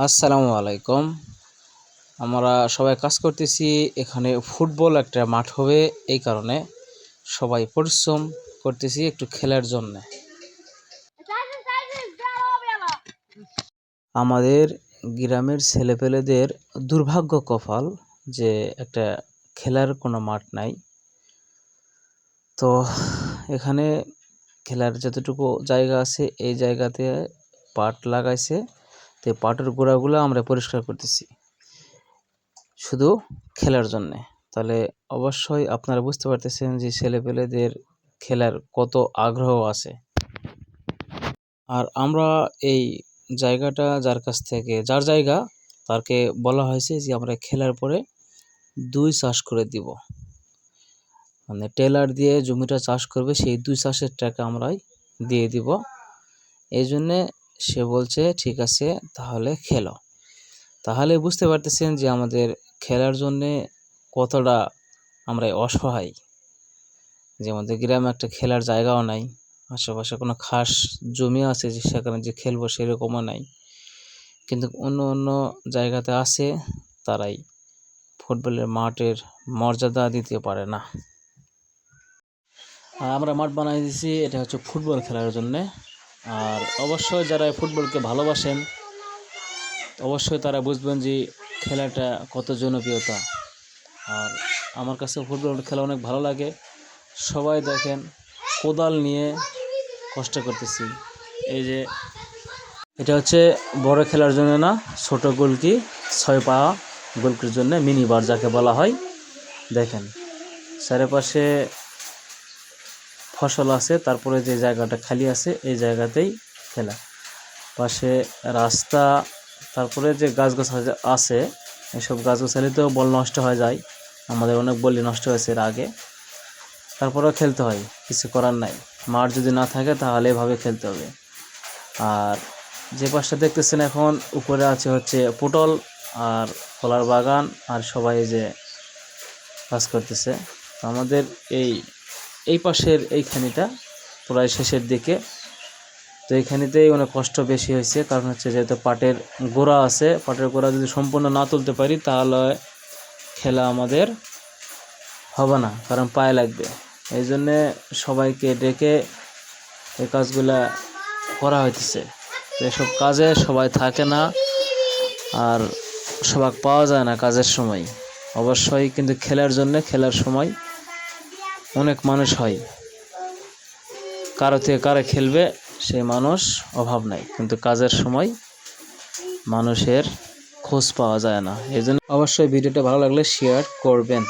আসসালামু আলাইকুম। আমরা সবাই কাজ করতেছি। এখানে ফুটবল একটা মাঠ হবে, এই কারণে সবাই পরিশ্রম করতেছি একটু খেলার জন্য। আমাদের গ্রামের ছেলেপেলেদের দুর্ভাগ্য কপাল যে একটা খেলার কোনো মাঠ নাই। তো এখানে খেলার যতটুকু জায়গা আছে এই জায়গাতে পাট লাগাইছে, তো পাটের গোড়াগুলো আমরা পরিষ্কার করতেছি শুধু খেলার জন্যে। তাহলে অবশ্যই আপনারা বুঝতে পারতেছেন যে ছেলেপেলেদের খেলার কত আগ্রহ আছে। আর আমরা এই জায়গাটা যার কাছ থেকে যার জায়গা তাকে বলা হয়েছে যে আমরা খেলার পরে 2 চাষ করে দিব, মানে টেলার দিয়ে জমিটা চাষ করবে, সেই 2 চাষের টাকা আমরাই দিয়ে দিব। এই জন্যে সে বলছে ঠিক আছে তাহলে খেলো। তাহলে বুঝতে পারতেছেন যে আমাদের খেলার জন্যে কতটা আমরা অসহায়, যে আমাদের গ্রামে একটা খেলার জায়গাও নাই, আশেপাশে কোনো খাস জমি আছে যে সেখানে যে খেলবো সেরকমও নাই। কিন্তু অন্য অন্য জায়গাতে আছে, তারাই ফুটবলের মাঠের মর্যাদা দিতে পারে না। আর আমরা মাঠ বানাই দিয়েছি, এটা হচ্ছে ফুটবল খেলার জন্যে। আর অবশ্যই যারা ফুটবলকে ভালোবাসেন অবশ্যই তারা বুঝবেন যে খেলাটা কত জনপ্রিয়তা। আর আমার কাছে ফুটবল খেলা অনেক ভালো লাগে। সবাই দেখেন কোদাল নিয়ে কষ্ট করতেছি। এই যে এটা হচ্ছে বড় খেলার জন্য না, ছোট গোলকি 6 পা গোলকির জন্য মিনি বার যাকে বলা হয়। দেখেন চারপাশে ফসল আছে, তারপরে যে জায়গাটা খালি আছে এই জায়গাতেই খেলা। পাশে রাস্তা, তারপরে যে গাছগাছালি আছে এসব গাছগাছালিতেও বল নষ্ট হয়ে যায়। আমাদের অনেক বলই নষ্ট হয়েছে এর আগে, তারপরেও খেলতে হয়, কিছু করার নাই। মাঠ যদি না থাকে তাহলে এভাবে খেলতে হবে। আর যে পাশটা দেখতেছেন এখন উপরে আছে হচ্ছে পটল আর কলার বাগান, আর সবাই যে কাজ করতেছে। আমাদের এই পাশের এইখানিটা প্রায় শেষের দিকে, তো এইখানেতেই অনেক কষ্ট বেশি হয়েছে। কারণ হচ্ছে যেহেতু পাটের গোড়া আছে, পাটের গোড়া যদি সম্পূর্ণ না তুলতে পারি তাহলে খেলা আমাদের হবে না, কারণ পায়ে লাগবে। এই জন্যে সবাইকে ডেকে এই কাজগুলা করা হইতেছে। এসব কাজে সবাই থাকে না, আর সবাই পাওয়া যায় না কাজের সময়। অবশ্যই কিন্তু খেলার জন্য খেলার সময় অনেক মানুষ হয়, কারো থেকে কারে খেলবে সেই মানুষ অভাব নাই, কিন্তু কাজের সময় মানুষের খোঁজ পাওয়া যায় না। এই জন্য অবশ্যই ভিডিওটা ভালো লাগলে শেয়ার করবেন।